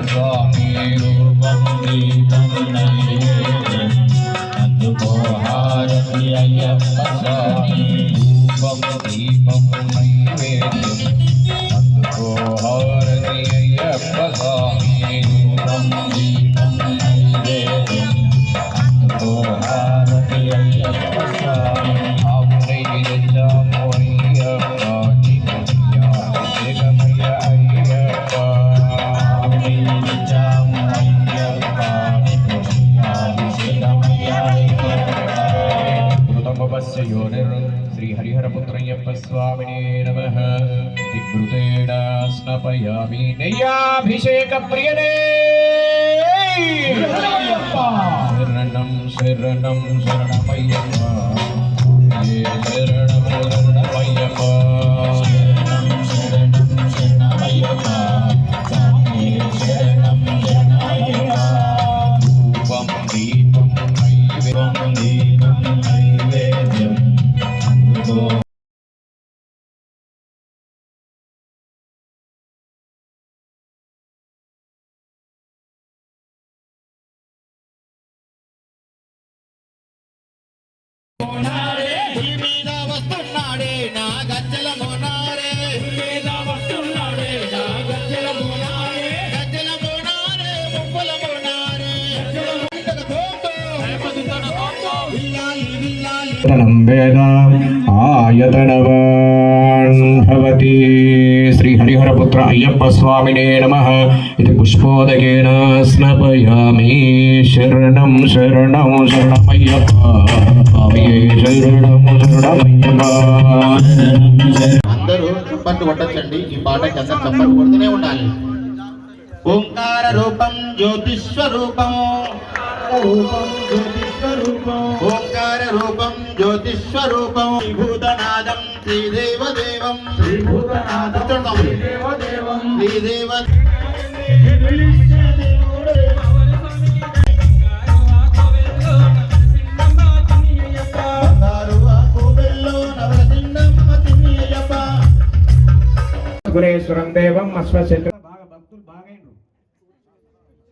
స్వామి రూపం దీపం నైవేద్యం అందుకో హారతి అయ్యప్ప స్వామి రూపం దీపం నైవేద్యం అందుకో హారతి అయ్యప్ప స్వామి రూపం దీపం నైవేద్యం అందుకో హారతి అయ్యప్ప స్వామి ఆవునై తెచ్చాము అయ్యప్ప జగమయ్య అయ్యప్ప ఆవునై తెచ్చాము అయ్యప్ప జగమయ్య అయ్యప్ప కృతమవస్య యోనిర్ శ్రీ హరిహరపుత్రయ్యప్ప స్వామినే నమః దిగ్ృతేన స్నపయామి నయ్యాభిషేక ప్రియనే శరణం శరణం శరణమయ్యప్ప శరణం శరణమయ్యప్ప శరణం శరణం శరణమయ్యప్ప శరణం శరణమయ్యప్ప రూపం దీపం నైవేద్యం వస్తున్నాడే నా గజ్జల మోనారే వస్తున్నాడే నా గజ్జల మోనారే గజ్జల మోనారే ముప్పల మోనారే ఆయతనవాన్ భవతి శ్రీ హరిహరపుత్ర అయ్యప్ప స్వామినే నమః ఇది పుష్పోదకేన స్నపయామి శరణం శరణం శరణమయ్యప్ప శరణం శరణమయ్యప్ప అందరూ చప్పట్లు కొట్టచ్చండి ఈ పాటకి అందరూ చప్పట్లు కొడుతూనే ఉండాలి ఓంకార రూపం జ్యోతిస్వరూపం ఓంకార రూపం జ్యోతిస్వరూపం శ్రీభూతనాదం శ్రీదేవదేవం శ్రీదేవ గురేశ్వరం దేవం అశ్వశత్రు బాగా భక్తులు బాగైండ్రు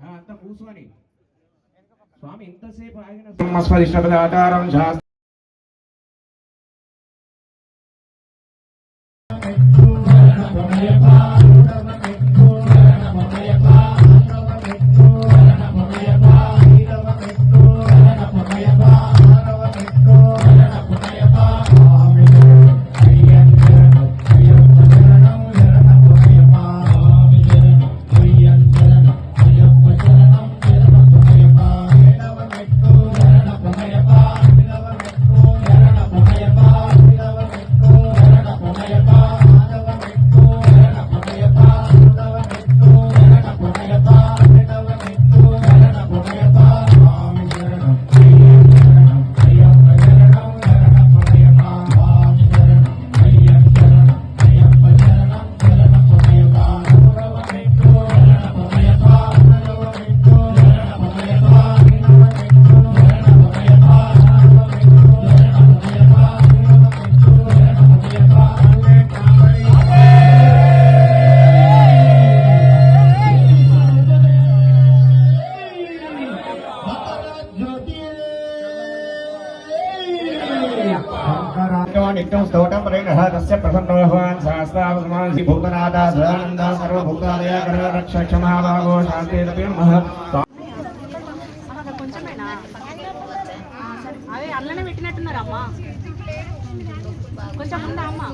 అంతా కూర్చొని స్వామి ఇంతసేపు ఆగిన అస్మదిష్ట పదాచారం శాస్త్ర नित्यं स्तोत्रं परिग्रहः तस्य प्रसन्नो भगवान् सहस्रावसमान् भूतनाथा सदानन्द सर्वभूतादय रक्ष क्षमा भागो शान्ति नमः అదే అల్లనే పెట్టినట్టున్నారమ్మా కొంచెం ఉందా అమ్మా